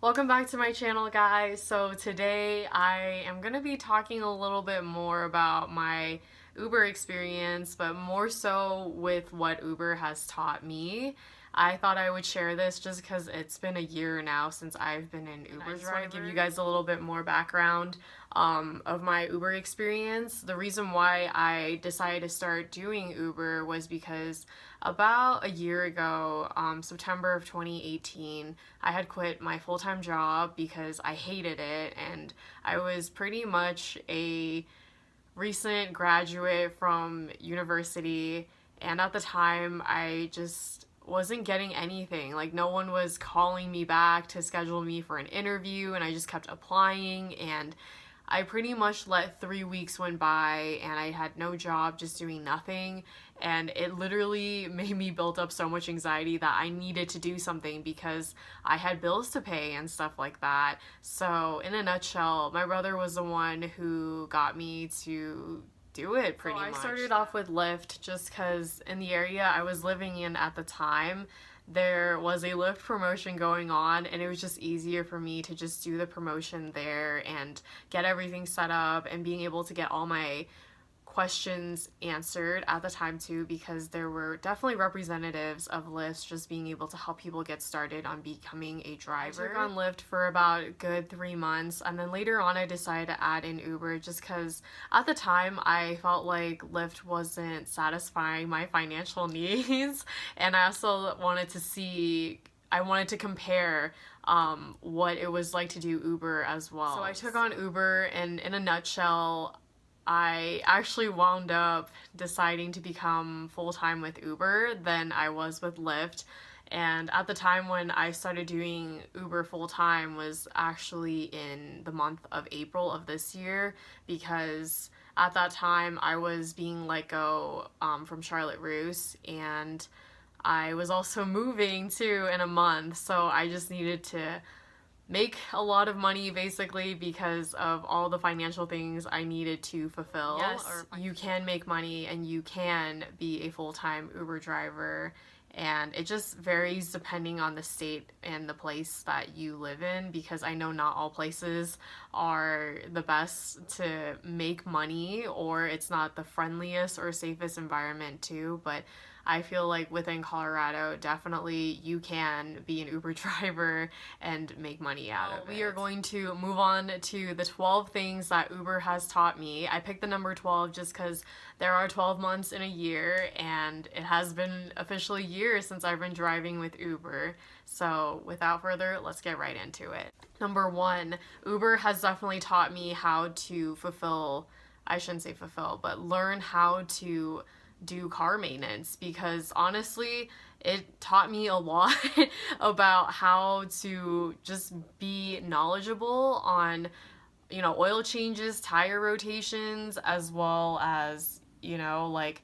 Welcome back to my channel, guys. So today I am going to be talking a little bit more about my Uber experience, but more so with what Uber has taught me. I thought I would share this just because it's been a year now since I've been an Uber driver. I just want to give you guys a little bit more background of my Uber experience. The reason why I decided to start doing Uber was because about a year ago, September of 2018, I had quit my full-time job because I hated it, and I was pretty much a recent graduate from university, and at the time I just wasn't getting anything. Like, no one was calling me back to schedule me for an interview, and I just kept applying, and I pretty much let 3 weeks went by and I had no job, just doing nothing. And it literally made me build up so much anxiety that I needed to do something because I had bills to pay and stuff like that. So, in a nutshell, my brother was the one who got me to do it pretty much. I started off with Lyft just because in the area I was living in at the time, there was a Lyft promotion going on, and it was just easier for me to just do the promotion there and get everything set up and being able to get all my questions answered at the time too, because there were definitely representatives of Lyft just being able to help people get started on becoming a driver. I took on Lyft for about a good 3 months, and then later on I decided to add in Uber just because at the time I felt like Lyft wasn't satisfying my financial needs, and I also wanted to see, I wanted to compare what it was like to do Uber as well. So I took on Uber, and in a nutshell, I actually wound up deciding to become full-time with Uber than I was with Lyft. And at the time when I started doing Uber full-time was actually in the month of April of this year, because at that time I was being let go from Charlotte Russe, and I was also moving too in a month, so I just needed to make a lot of money basically because of all the financial things I needed to fulfill. Yes, you can make money and you can be a full-time Uber driver, and it just varies depending on the state and the place that you live in, because I know not all places are the best to make money, or it's not the friendliest or safest environment too, but I feel like within Colorado, definitely you can be an Uber driver and make money out of it. We are going to move on to the 12 things that Uber has taught me. I picked the number 12 just because there are 12 months in a year, and it has been officially years since I've been driving with Uber. So without further, let's get right into it. Number 1, Uber has definitely taught me how to I shouldn't say fulfill, but learn how to do car maintenance, because honestly it taught me a lot about how to just be knowledgeable on, oil changes, tire rotations, as well as, like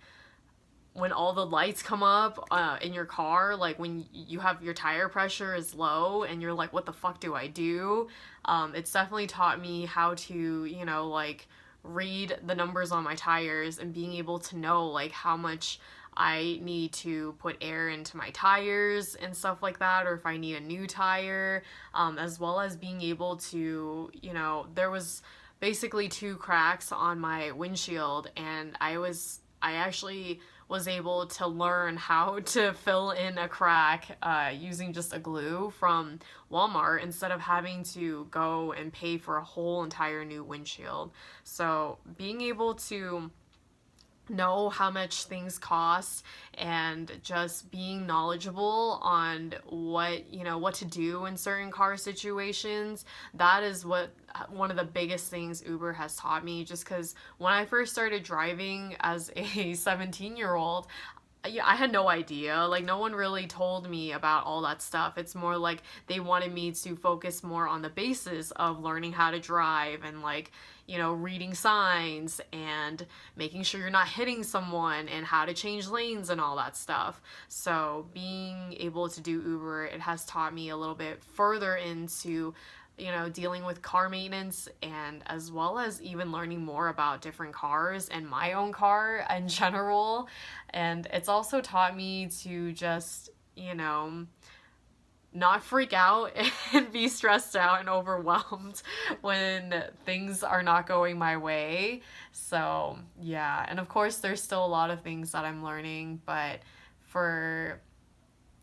when all the lights come up in your car, like when you have your tire pressure is low and you're like, what the fuck do I do? It's definitely taught me how to, like read the numbers on my tires and being able to know like how much I need to put air into my tires and stuff like that, or if I need a new tire, as well as being able to, there was basically 2 cracks on my windshield, and I actually was able to learn how to fill in a crack using just a glue from Walmart instead of having to go and pay for a whole entire new windshield. So being able to know how much things cost and just being knowledgeable on what to do in certain car situations, that is one of the biggest things Uber has taught me, just because when I first started driving as a 17-year-old, I had no idea. Like, no one really told me about all that stuff. It's more like they wanted me to focus more on the basis of learning how to drive and, like, reading signs and making sure you're not hitting someone and how to change lanes and all that stuff. So being able to do Uber, it has taught me a little bit further into dealing with car maintenance, and as well as even learning more about different cars and my own car in general. And it's also taught me to just, not freak out and be stressed out and overwhelmed when things are not going my way. So, yeah. And of course, there's still a lot of things that I'm learning, but for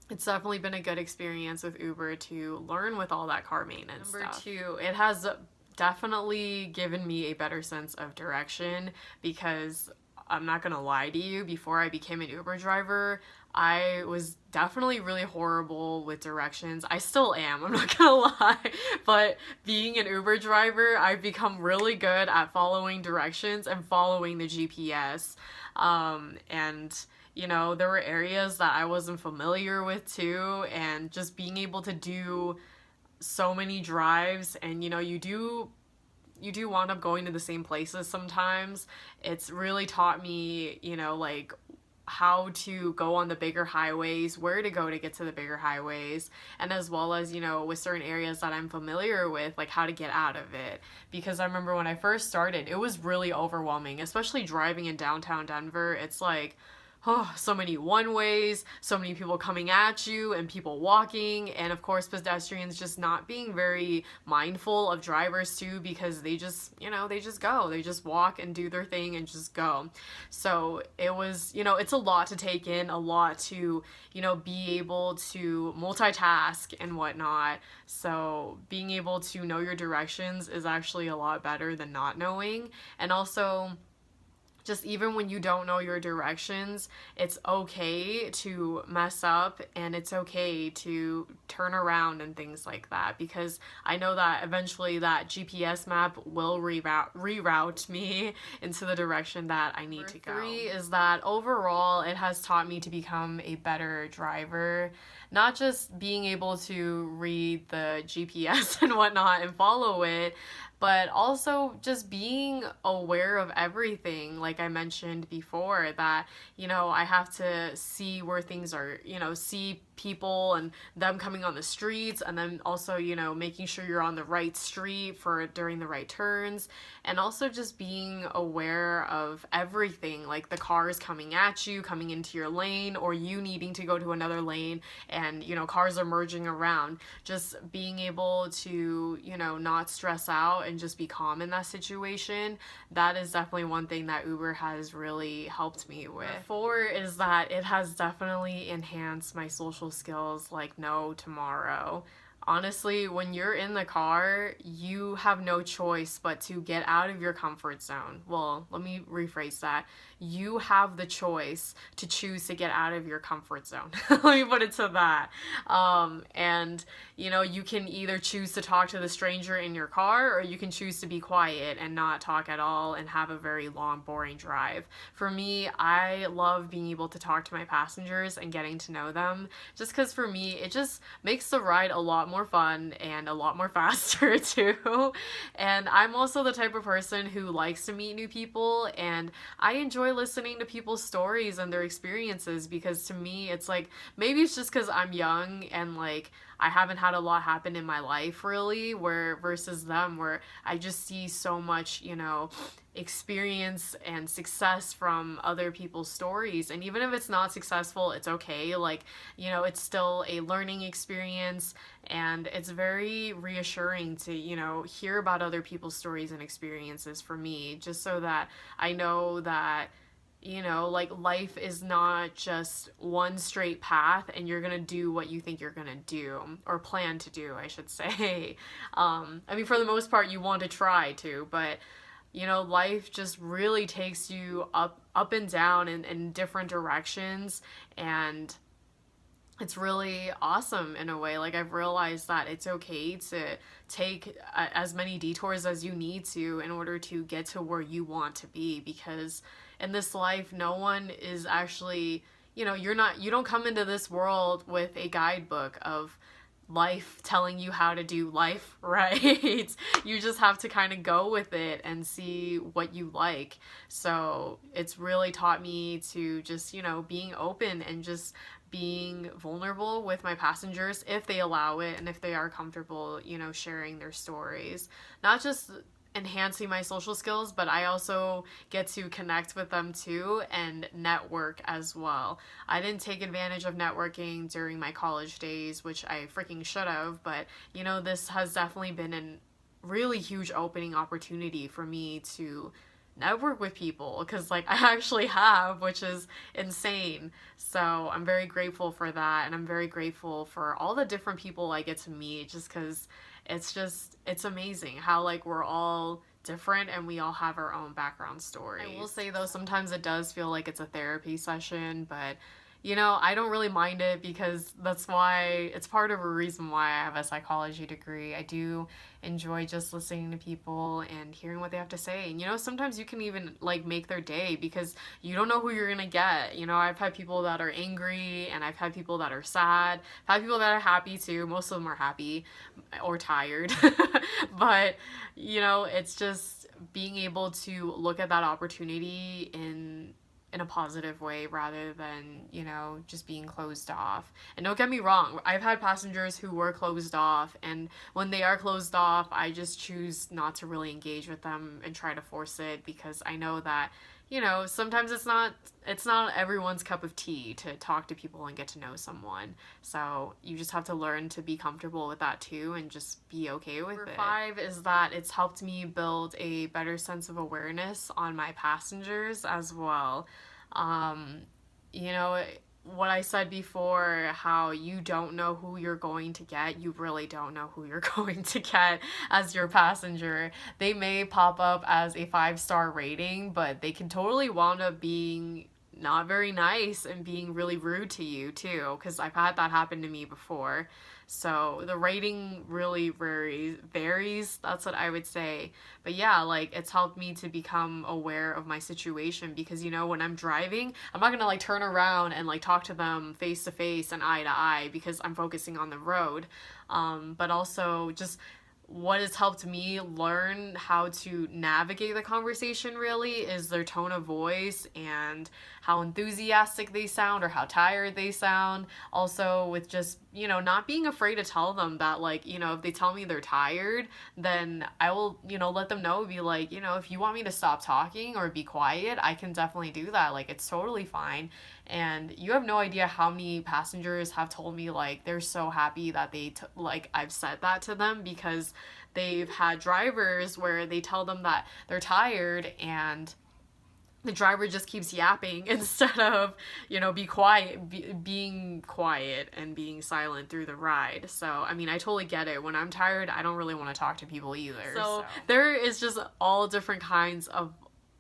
it's definitely been a good experience with Uber to learn with all that car maintenance Number stuff. Two, it has definitely given me a better sense of direction because I'm not gonna lie to you, before I became an Uber driver, I was definitely really horrible with directions. I still am, I'm not gonna lie. But being an Uber driver, I've become really good at following directions and following the GPS. And you know, there were areas that I wasn't familiar with too, and just being able to do so many drives, and you know, you do wind up going to the same places sometimes. It's really taught me, you know, like how to go on the bigger highways, where to go to get to the bigger highways, and as well as, you know, with certain areas that I'm familiar with, like how to get out of it. Because I remember when I first started, it was really overwhelming, especially driving in downtown Denver. It's like, oh, so many one-ways, so many people coming at you and people walking, and of course pedestrians just not being very mindful of drivers too, because they just, you know, they just walk and do their thing and just go. So it was, you know, it's a lot to take in, a lot to, you know, be able to multitask and whatnot. So being able to know your directions is actually a lot better than not knowing. And also, just even when you don't know your directions, it's okay to mess up and it's okay to turn around and things like that, because I know that eventually that GPS map will reroute me into the direction that I need to go. Number 3 is that overall it has taught me to become a better driver. Not just being able to read the GPS and whatnot and follow it, but also just being aware of everything. Like I mentioned before, that, you know, I have to see where things are, you know, see people and them coming on the streets, and then also, you know, making sure you're on the right street for during the right turns, and also just being aware of everything, like the cars coming at you, coming into your lane, or you needing to go to another lane, and, you know, cars are merging around. Just being able to, you know, not stress out and just be calm in that situation. That is definitely one thing that Uber has really helped me with. 4 is that it has definitely enhanced my social skills like no tomorrow. Honestly, when you're in the car, you have no choice but to get out of your comfort zone. Well, let me rephrase that. You have the choice to choose to get out of your comfort zone. Let me put it to that. And, you know, you can either choose to talk to the stranger in your car, or you can choose to be quiet and not talk at all and have a very long, boring drive. For me, I love being able to talk to my passengers and getting to know them, just because for me, it just makes the ride a lot more fun and a lot more faster too. And I'm also the type of person who likes to meet new people, and I enjoy listening to people's stories and their experiences, because to me it's like, maybe it's just because I'm young and like I haven't had a lot happen in my life really, where versus them, where I just see so much, you know, experience and success from other people's stories. And even if it's not successful, it's okay. Like, you know, it's still a learning experience, and it's very reassuring to, you know, hear about other people's stories and experiences for me, just so that I know that, you know, like life is not just one straight path and you're gonna do what you think you're gonna do, or plan to do, I should say. I mean, for the most part, you want to try to, but you know, life just really takes you up and down in different directions, and it's really awesome in a way. Like, I've realized that it's okay to take as many detours as you need to in order to get to where you want to be, because in this life, no one is actually, you know, you don't come into this world with a guidebook of life telling you how to do life right. You just have to kind of go with it and see what you like. So it's really taught me to just, you know, being open and just being vulnerable with my passengers if they allow it and if they are comfortable, you know, sharing their stories. Not just enhancing my social skills, but I also get to connect with them too and network as well. I didn't take advantage of networking during my college days, which I freaking should have, but this has definitely been a really huge opening opportunity for me to network with people, because like I actually have, which is insane. So I'm very grateful for that, and I'm very grateful for all the different people I get to meet, just because it's amazing how like we're all different and we all have our own background stories. I will say though, sometimes it does feel like it's a therapy session, but I don't really mind it, because that's why it's part of a reason why I have a psychology degree. I do enjoy just listening to people and hearing what they have to say. And sometimes you can even like make their day, because you don't know who you're gonna get. I've had people that are angry, and I've had people that are sad. I've had people that are happy too. Most of them are happy or tired. But it's just being able to look at that opportunity in a positive way, rather than, just being closed off. And don't get me wrong, I've had passengers who were closed off, and when they are closed off, I just choose not to really engage with them and try to force it, because I know that, sometimes it's not everyone's cup of tea to talk to people and get to know someone. So you just have to learn to be comfortable with that too, and just be okay with it. Number 5 is that it's helped me build a better sense of awareness on my passengers as well. What I said before, how you don't know who you're going to get, you really don't know who you're going to get as your passenger. They may pop up as a 5-star rating, but they can totally wound up being not very nice and being really rude to you too, because I've had that happen to me before. So the rating really varies, that's what I would say. But yeah, like it's helped me to become aware of my situation, because when I'm driving, I'm not gonna like turn around and like talk to them face to face and eye to eye, because I'm focusing on the road. But also just what has helped me learn how to navigate the conversation really is their tone of voice and how enthusiastic they sound or how tired they sound. Also with just, not being afraid to tell them that, like, if they tell me they're tired, then I will, let them know, be like, if you want me to stop talking or be quiet, I can definitely do that. Like, it's totally fine. And you have no idea how many passengers have told me, like, they're so happy that I've said that to them, because they've had drivers where they tell them that they're tired, and the driver just keeps yapping instead of, being quiet and being silent through the ride. So, I mean, I totally get it. When I'm tired, I don't really want to talk to people either. So there is just all different kinds of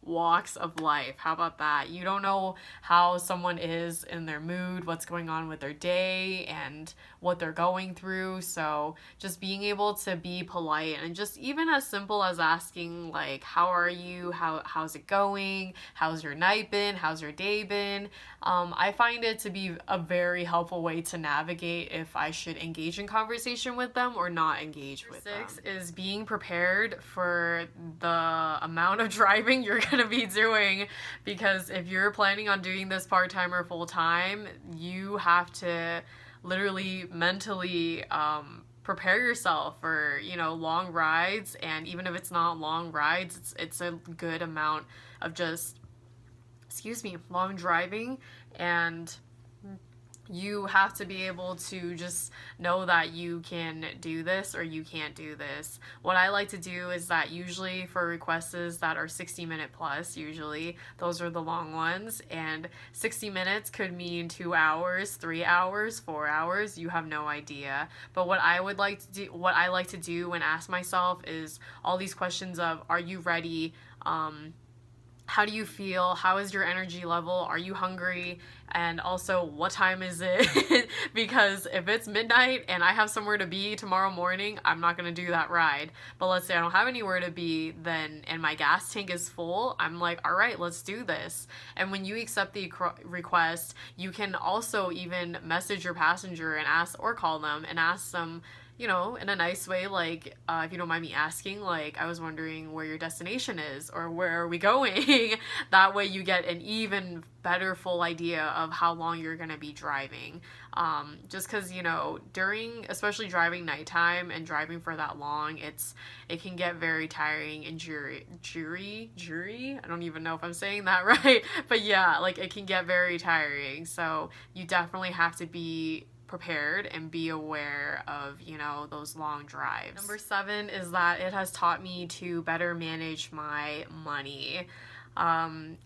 walks of life. How about that? You don't know how someone is in their mood, what's going on with their day, and what they're going through. So just being able to be polite, and just even as simple as asking, like, how are you? How's it going? How's your night been? How's your day been? I find it to be a very helpful way to navigate if I should engage in conversation with them or not engage with them. 6 is being prepared for the amount of driving you're going to be doing, because if you're planning on doing this part-time or full-time, you have to literally mentally prepare yourself for, long rides. And even if it's not long rides, it's a good amount of just, long driving. And you have to be able to just know that you can do this or you can't do this. What I like to do is that usually for requests that are 60-minute plus, usually those are the long ones, and 60 minutes could mean 2 hours, 3 hours, 4 hours, you have no idea. But what I like to do and ask myself is all these questions of, are you ready? How do you feel? How is your energy level? Are you hungry? And also, what time is it? Because if it's midnight and I have somewhere to be tomorrow morning, I'm not going to do that ride. But let's say I don't have anywhere to be, and my gas tank is full, I'm like, all right, let's do this. And when you accept the request, you can also even message your passenger and ask, or call them and ask them, in a nice way, like, if you don't mind me asking, like, I was wondering where your destination is or where are we going? That way you get an even better full idea of how long you're going to be driving. Just because, during, especially driving nighttime and driving for that long, it can get very tiring and jury. I don't even know if I'm saying that right. But yeah, like, it can get very tiring. So you definitely have to be prepared and be aware of, those long drives. Number 7 is that it has taught me to better manage my money.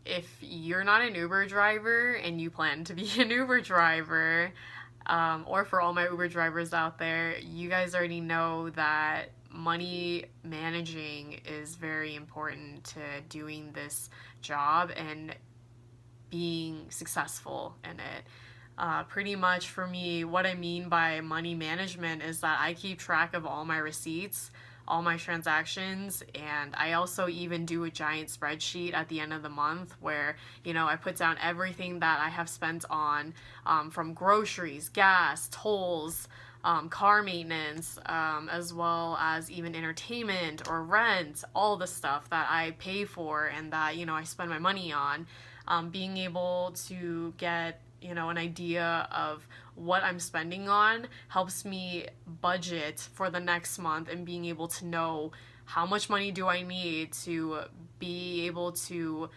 If you're not an Uber driver and you plan to be an Uber driver, or for all my Uber drivers out there, you guys already know that money managing is very important to doing this job and being successful in it. Pretty much for me, what I mean by money management is that I keep track of all my receipts, all my transactions, and I also even do a giant spreadsheet at the end of the month where, I put down everything that I have spent on, from groceries, gas, tolls, car maintenance, as well as even entertainment or rent, all the stuff that I pay for and that, I spend my money on. Being able to get an idea of what I'm spending on helps me budget for the next month, and being able to know how much money do I need to be able to,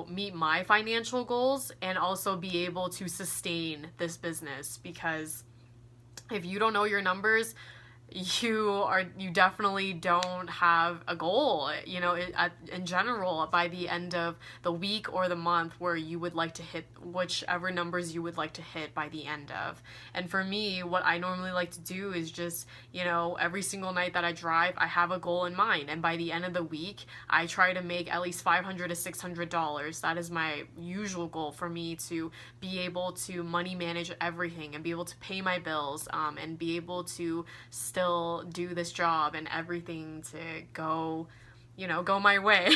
meet my financial goals and also be able to sustain this business. Because if you don't know your numbers, you definitely don't have a goal, in general, by the end of the week or the month, where you would like to hit whichever numbers you would like to hit by the end of. And for me, what I normally like to do is just, every single night that I drive, I have a goal in mind, and by the end of the week, I try to make at least $500 to $600. That is my usual goal, for me to be able to money manage everything and be able to pay my bills, and be able to still do this job and everything to go my way,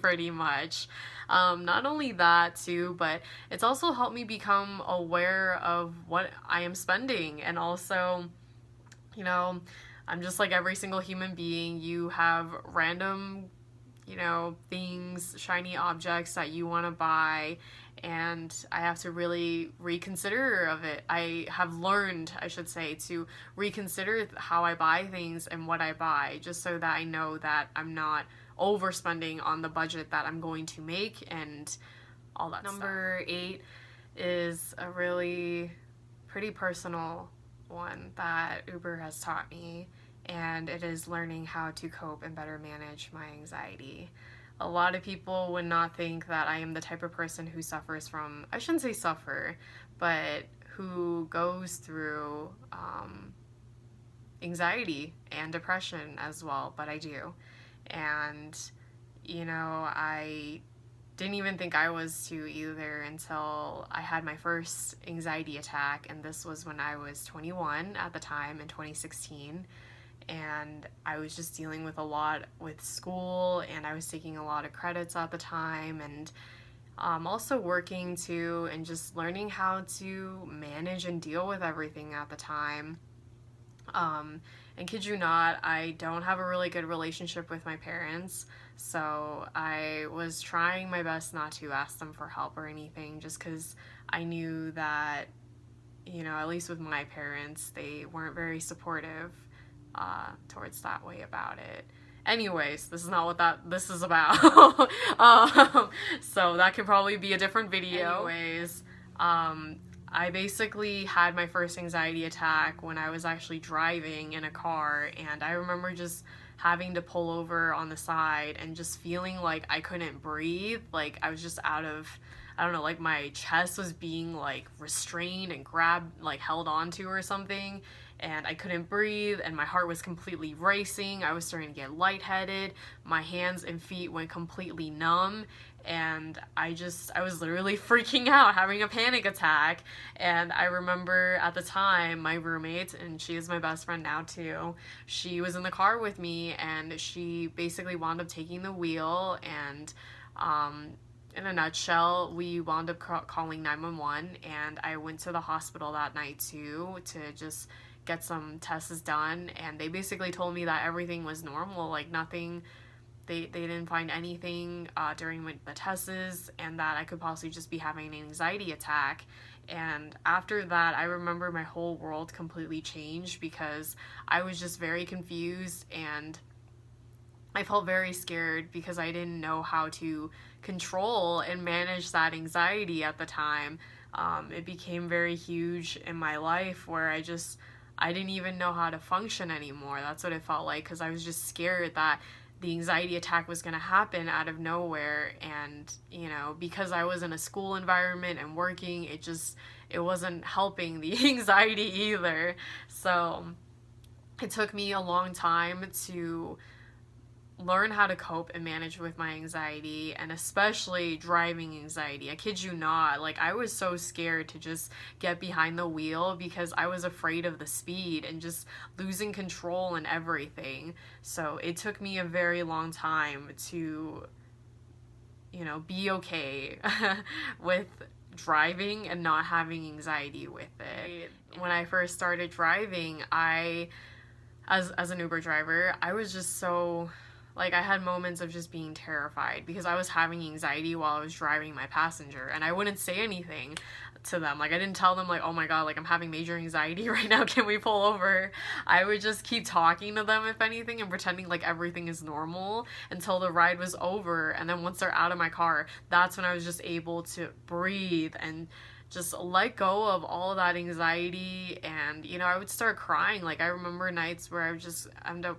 pretty much. Not only that too, but it's also helped me become aware of what I am spending. And also, I'm just like every single human being. You have random, things, shiny objects that you want to buy, and I have to really reconsider of it. I have learned, I should say, to reconsider how I buy things and what I buy, just so that I know that I'm not overspending on the budget that I'm going to make and all that stuff. Number 8 is a really pretty personal one that Uber has taught me, and it is learning how to cope and better manage my anxiety. A lot of people would not think that I am the type of person who suffers from, I shouldn't say suffer, but who goes through anxiety and depression as well, but I do. And, I didn't even think I was to either until I had my first anxiety attack, and this was when I was 21 at the time, in 2016. And I was just dealing with a lot with school, and I was taking a lot of credits at the time, and also working too, and just learning how to manage and deal with everything at the time. And kid you not, I don't have a really good relationship with my parents, so I was trying my best not to ask them for help or anything, just because I knew that, at least with my parents, they weren't very supportive towards that way about it. Anyways, this is not what this is about. So that could probably be a different video. Anyways, I basically had my first anxiety attack when I was actually driving in a car, and I remember just having to pull over on the side and just feeling like I couldn't breathe. Like I was just out of, I don't know, like my chest was being like restrained and grabbed, like held onto or something, and I couldn't breathe, and my heart was completely racing. I was starting to get lightheaded. My hands and feet went completely numb, and I was literally freaking out, having a panic attack. And I remember at the time, my roommate, and she is my best friend now too, she was in the car with me, and she basically wound up taking the wheel, and in a nutshell, we wound up calling 911, and I went to the hospital that night too to just get some tests done, and they basically told me that everything was normal, like nothing, they didn't find anything during the tests, and that I could possibly just be having an anxiety attack. And after that, I remember my whole world completely changed because I was just very confused, and I felt very scared because I didn't know how to control and manage that anxiety at the time. It became very huge in my life where I didn't even know how to function anymore. That's what it felt like, because I was just scared that the anxiety attack was going to happen out of nowhere. And, you know, because I was in a school environment and working, it wasn't helping the anxiety either. So it took me a long time to learn how to cope and manage with my anxiety, and especially driving anxiety. I kid you not, like I was so scared to just get behind the wheel because I was afraid of the speed and just losing control and everything. So it took me a very long time to, you know, be okay with driving and not having anxiety with it. When I first started driving, as an Uber driver, I was just so, like, I had moments of just being terrified because I was having anxiety while I was driving my passenger, and I wouldn't say anything to them. Like, I didn't tell them, like, oh my god, like, I'm having major anxiety right now, can we pull over? I would just keep talking to them, if anything, and pretending like everything is normal until the ride was over. And then once they're out of my car, that's when I was just able to breathe and just let go of all of that anxiety. And, you know, I would start crying. Like, I remember nights where I would just end up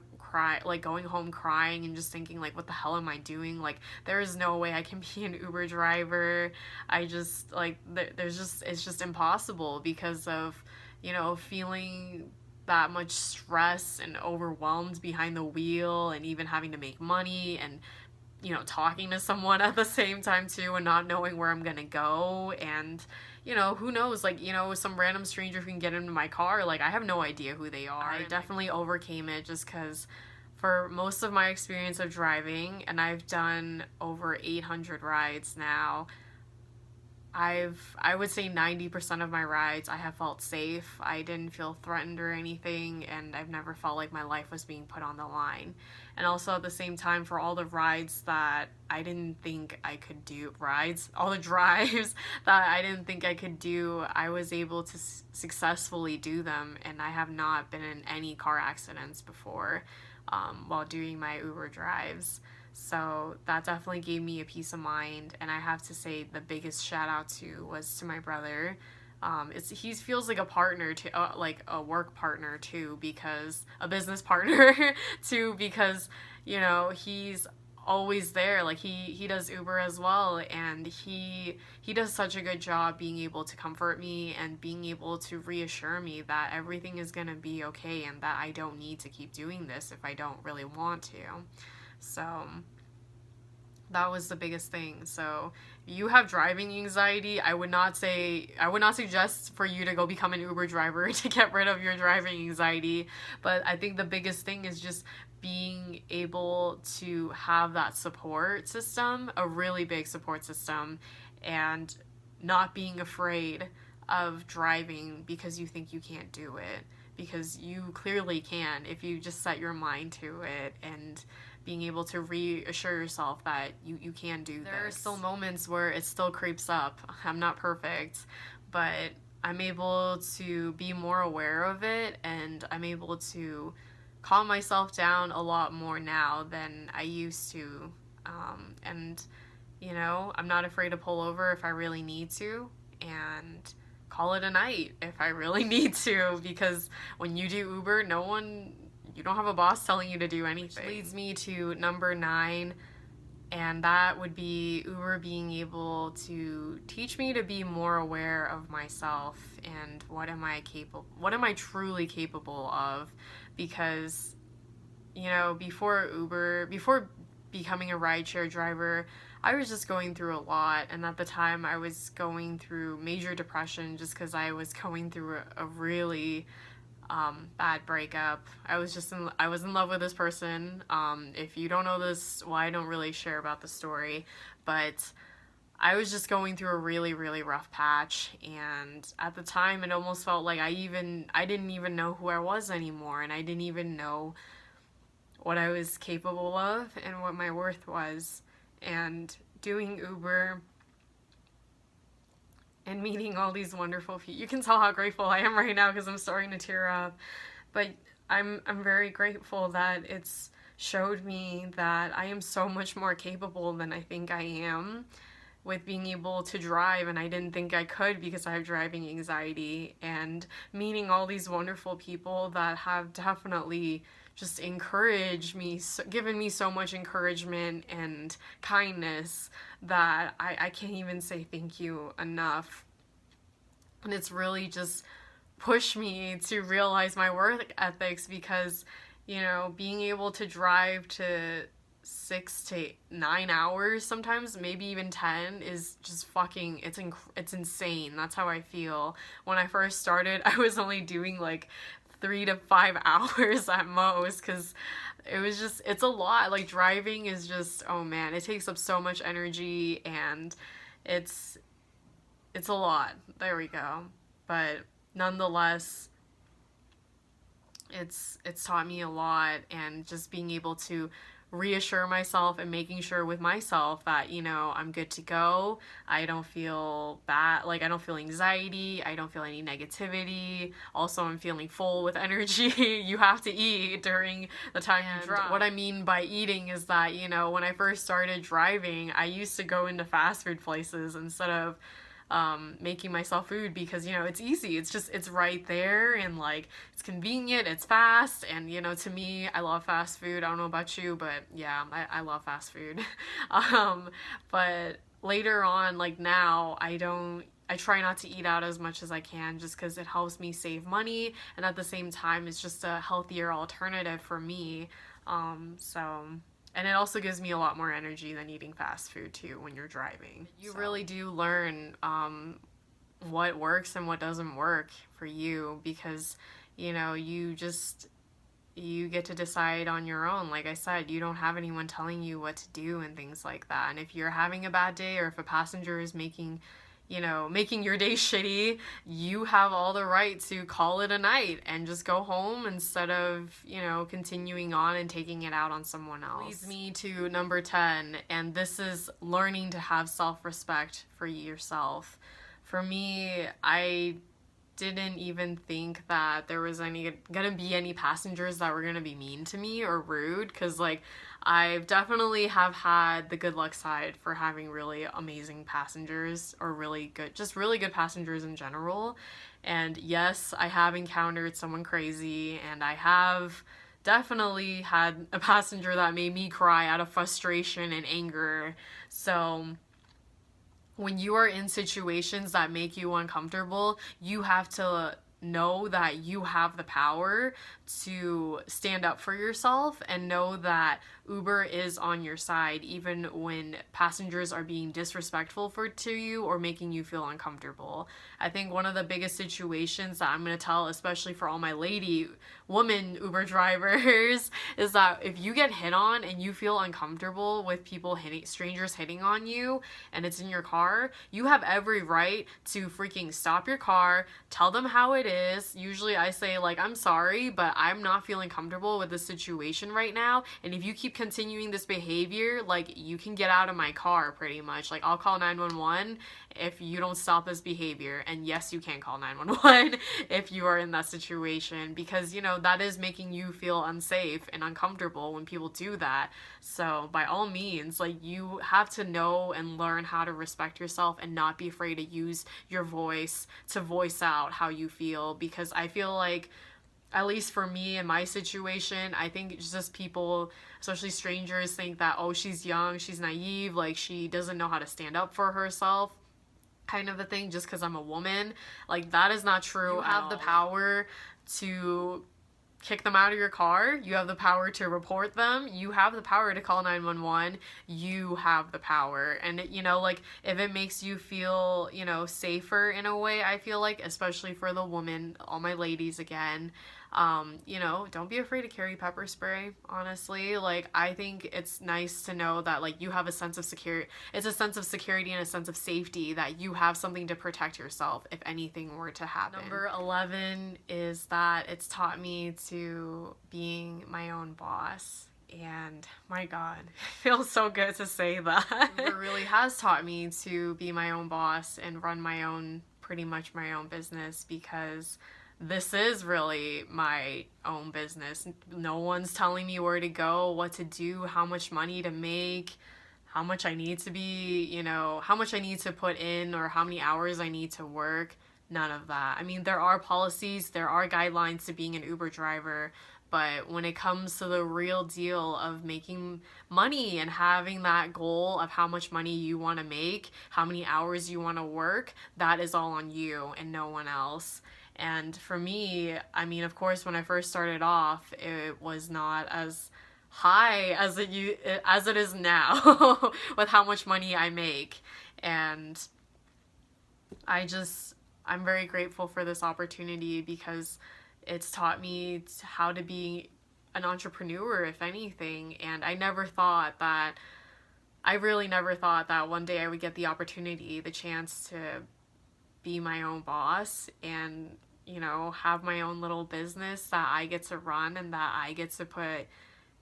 like going home crying and just thinking, like, what the hell am I doing? Like, there is no way I can be an Uber driver. I just, like, it's just impossible because of, you know, feeling that much stress and overwhelmed behind the wheel, and even having to make money, and, you know, talking to someone at the same time too, and not knowing where I'm gonna go. And, you know, who knows, like, you know, some random stranger who can get into my car, like, I have no idea who they are. I definitely overcame it just because for most of my experience of driving, and I've done over 800 rides now, I would say 90% of my rides I have felt safe. I didn't feel threatened or anything, and I've never felt like my life was being put on the line. And also at the same time, for all the rides that I didn't think I could do, all the drives that I didn't think I could do, I was able to successfully do them, and I have not been in any car accidents before while doing my Uber drives. So that definitely gave me a peace of mind. And I have to say the biggest shout out was to my brother. He feels like a partner to, like a work partner too, because a business partner too, because, you know, he's always there. Like, he does Uber as well, and he does such a good job being able to comfort me and being able to reassure me that everything is gonna be okay, and that I don't need to keep doing this if I don't really want to. So that was the biggest thing. So if you have driving anxiety, I would not suggest for you to go become an Uber driver to get rid of your driving anxiety. But I think the biggest thing is just being able to have that support system, a really big support system, and not being afraid of driving because you think you can't do it, because you clearly can if you just set your mind to it, and being able to reassure yourself that you can do this. There are still moments where it still creeps up. I'm not perfect, but I'm able to be more aware of it, and I'm able to calm myself down a lot more now than I used to. And, you know, I'm not afraid to pull over if I really need to, and call it a night if I really need to, because when you do Uber, you don't have a boss telling you to do anything. Which leads me to number 9, and that would be Uber being able to teach me to be more aware of myself and what am I truly capable of. Because, you know, before becoming a rideshare driver, I was just going through a lot, and at the time I was going through major depression just because I was going through a really bad breakup. I was in love with this person. If you don't know this, well, I don't really share about the story, but I was just going through a really, really rough patch, and at the time it almost felt like I didn't even know who I was anymore, and I didn't even know what I was capable of and what my worth was. And doing Uber and meeting all these wonderful people. You can tell how grateful I am right now because I'm starting to tear up. But I'm very grateful that it's showed me that I am so much more capable than I think I am with being able to drive, and I didn't think I could because I have driving anxiety, and meeting all these wonderful people that have definitely just encouraged me, given me so much encouragement and kindness that I can't even say thank you enough. And it's really just pushed me to realize my work ethics because, being able to drive to 6 to 9 hours sometimes, maybe even 10, is just fucking, it's insane. That's how I feel. When I first started, I was only doing like 3 to 5 hours at most because it's a lot. Like driving is just, oh man, it takes up so much energy, and it's a lot. There we go. But nonetheless, it's taught me a lot, and just being able to reassure myself and making sure with myself that, I'm good to go. I don't feel bad, like I don't feel anxiety, I don't feel any negativity. Also, I'm feeling full with energy. You have to eat during the time you drive. What I mean by eating is that, when I first started driving, I used to go into fast food places instead of making myself food because, it's easy. It's right there, and like it's convenient, it's fast, and to me, I love fast food. I don't know about you, but yeah, I love fast food. But later on, like now, I try not to eat out as much as I can just because it helps me save money, and at the same time, it's just a healthier alternative for me. And it also gives me a lot more energy than eating fast food too when you're driving. You really do learn what works and what doesn't work for you because, you get to decide on your own. Like I said, you don't have anyone telling you what to do and things like that. And if you're having a bad day, or if a passenger is making your day shitty, you have all the right to call it a night and just go home instead of, continuing on and taking it out on someone else. Leads me to number 10, and this is learning to have self-respect for yourself. For me, I didn't even think that there was gonna be any passengers that were gonna be mean to me or rude, because like I've definitely have had the good luck side for having really amazing passengers, or really good passengers in general. And yes, I have encountered someone crazy, and I have definitely had a passenger that made me cry out of frustration and anger. So when you are in situations that make you uncomfortable, you have to know that you have the power to stand up for yourself, and know that Uber is on your side even when passengers are being disrespectful to you or making you feel uncomfortable. I think one of the biggest situations that I'm going to tell, especially for all my woman Uber drivers, is that if you get hit on and you feel uncomfortable with strangers hitting on you, and it's in your car, you have every right to freaking stop your car, tell them how it is. Usually I say like, I'm sorry, but I'm not feeling comfortable with this situation right now, and if you keep continuing this behavior, like, you can get out of my car pretty much. Like, I'll call 911 if you don't stop this behavior. And yes, you can call 911 if you are in that situation, because that is making you feel unsafe and uncomfortable when people do that. So by all means, like, you have to know and learn how to respect yourself and not be afraid to use your voice to voice out how you feel, because I feel like, at least for me in my situation, I think it's just people, especially strangers, think that, oh, she's young, she's naive, like she doesn't know how to stand up for herself, kind of a thing, just because I'm a woman. Like, that is not true. You have the power to kick them out of your car. You have the power to report them. You have the power to call 911. You have the power. And, like, if it makes you feel, safer in a way, I feel like, especially for the woman, all my ladies again, Don't be afraid to carry pepper spray, honestly. Like, I think it's nice to know that, like, you have a sense of security. It's a sense of security and a sense of safety that you have something to protect yourself if anything were to happen. Number 11 is that it's taught me to being my own boss. And my God, it feels so good to say that. It really has taught me to be my own boss and run pretty much my own business, because this is really my own business. No one's telling me where to go, what to do, how much money to make, how much I need to be, how much I need to put in, or how many hours I need to work. None of that. I mean, there are policies, there are guidelines to being an Uber driver, but when it comes to the real deal of making money and having that goal of how much money you want to make, how many hours you want to work, that is all on you and no one else. And for me, I mean, of course, when I first started off, it was not as high as it is now with how much money I make. And I'm very grateful for this opportunity, because it's taught me how to be an entrepreneur, if anything. And I really never thought that one day I would get the opportunity, the chance to be my own boss and, have my own little business that I get to run and that I get to put,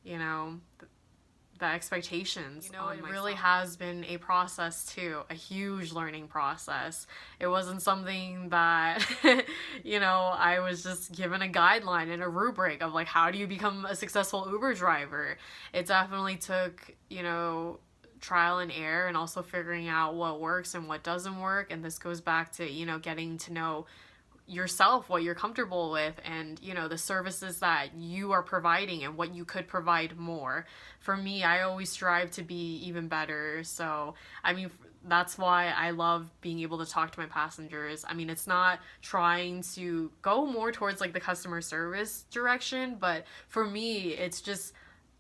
the expectations on myself. It really has been a process too, a huge learning process. It wasn't something that, I was just given a guideline and a rubric of, like, how do you become a successful Uber driver? It definitely took, trial and error, and also figuring out what works and what doesn't work. And this goes back to, getting to know yourself, what you're comfortable with, and the services that you are providing and what you could provide more. For me, I always strive to be even better. So I mean, that's why I love being able to talk to my passengers. I mean, it's not trying to go more towards, like, the customer service direction, but for me, it's just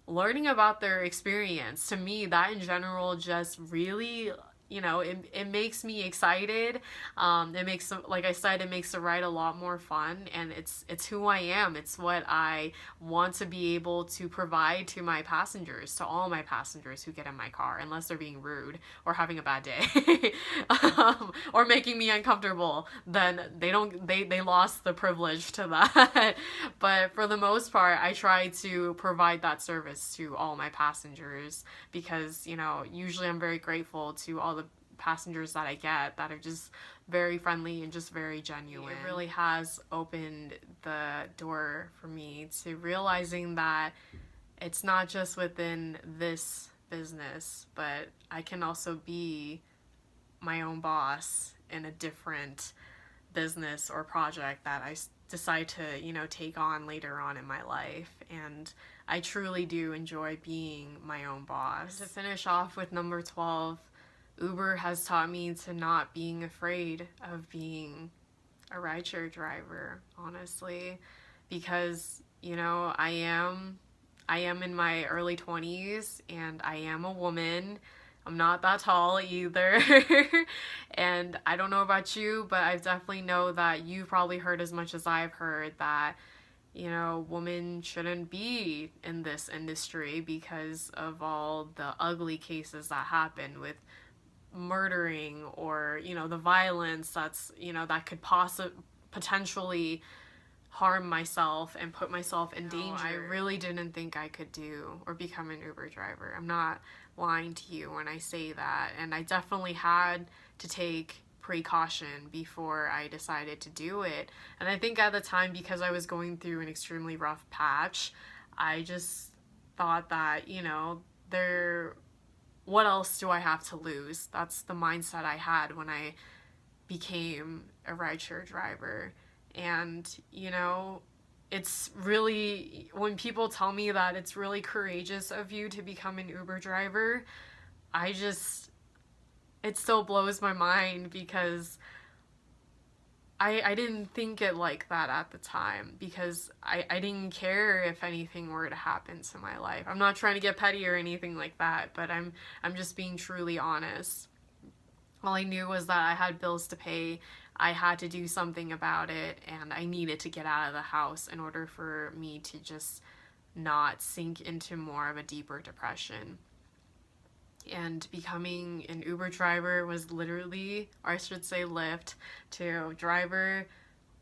learning about their experience. To me, that in general just really, it makes me excited. It makes, like I said, it makes the ride a lot more fun, and it's who I am. It's what I want to be able to provide to my passengers, to all my passengers who get in my car, unless they're being rude or having a bad day, or making me uncomfortable. Then they lost the privilege to that. But for the most part, I try to provide that service to all my passengers, because usually I'm very grateful to all the passengers that I get that are just very friendly and just very genuine. It really has opened the door for me to realizing that it's not just within this business, but I can also be my own boss in a different business or project that I decide to, take on later on in my life. And I truly do enjoy being my own boss. To finish off with number 12, Uber has taught me to not being afraid of being a rideshare driver, honestly, because, I am in my early 20s, and I am a woman. I'm not that tall either. And I don't know about you, but I definitely know that you've probably heard as much as I've heard that, women shouldn't be in this industry because of all the ugly cases that happen with murdering, or the violence that's that could potentially harm myself and put myself in danger. I really didn't think I could do or become an Uber driver. I'm not lying to you when I say that. And I definitely had to take precaution before I decided to do it. And I think at the time, because I was going through an extremely rough patch, I just thought that, what else do I have to lose? That's the mindset I had when I became a rideshare driver. And, it's really, when people tell me that it's really courageous of you to become an Uber driver, it still blows my mind, because I didn't think it like that at the time, because I didn't care if anything were to happen to my life. I'm not trying to get petty or anything like that, but I'm just being truly honest. All I knew was that I had bills to pay. I had to do something about it, and I needed to get out of the house in order for me to just not sink into more of a deeper depression. And becoming an Uber driver was literally, or I should say Lyft, to driver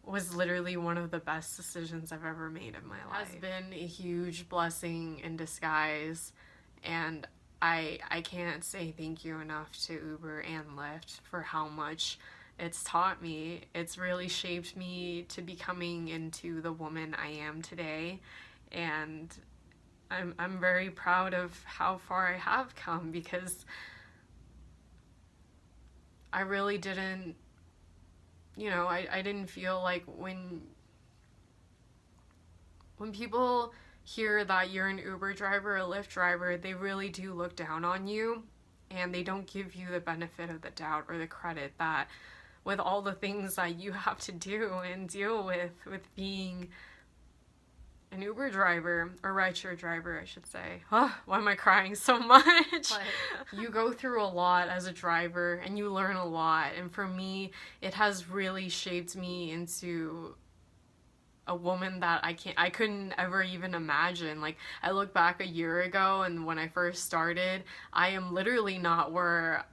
was literally one of the best decisions I've ever made in my life. It has been a huge blessing in disguise, and I can't say thank you enough to Uber and Lyft for how much it's taught me. It's really shaped me to becoming into the woman I am today, and I'm very proud of how far I have come, because I really didn't, I didn't feel like when people hear that you're an Uber driver or a Lyft driver, they really do look down on you, and they don't give you the benefit of the doubt or the credit that with all the things that you have to do and deal with being an Uber driver, or rideshare driver, I should say. Oh, why am I crying so much? But you go through a lot as a driver, and you learn a lot. And for me, it has really shaped me into a woman that I couldn't ever even imagine. Like, I look back a year ago, and when I first started, I am literally not where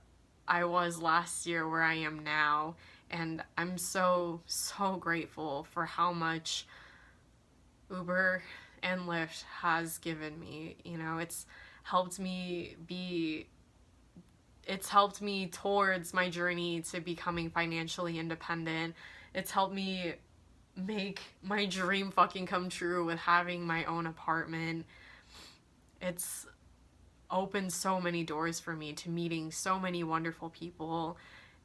I was last year, where I am now. And I'm so, so grateful for how much Uber and Lyft has given me. It's helped me towards my journey to becoming financially independent. It's helped me make my dream fucking come true with having my own apartment. It's opened so many doors for me to meeting so many wonderful people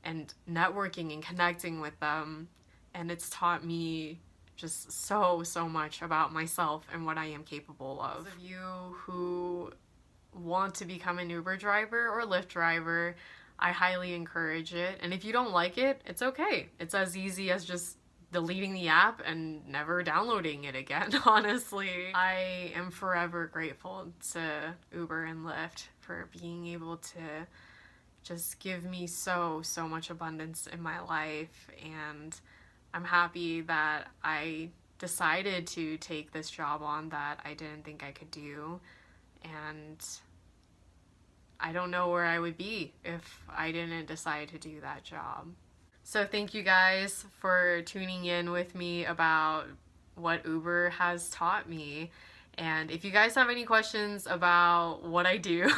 and networking and connecting with them. And it's taught me just so much about myself and what I am capable of. Those of you who want to become an Uber driver or Lyft driver, I highly encourage it. And if you don't like it, it's okay. It's as easy as just deleting the app and never downloading it again, honestly. I am forever grateful to Uber and Lyft for being able to just give me so much abundance in my life, and I'm happy that I decided to take this job on that I didn't think I could do, and I don't know where I would be if I didn't decide to do that job. So thank you guys for tuning in with me about what Uber has taught me. And if you guys have any questions about what I do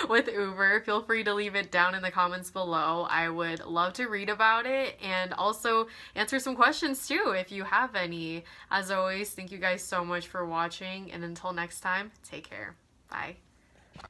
with Uber, feel free to leave it down in the comments below. I would love to read about it and also answer some questions too if you have any. As always, thank you guys so much for watching, and until next time, take care. Bye.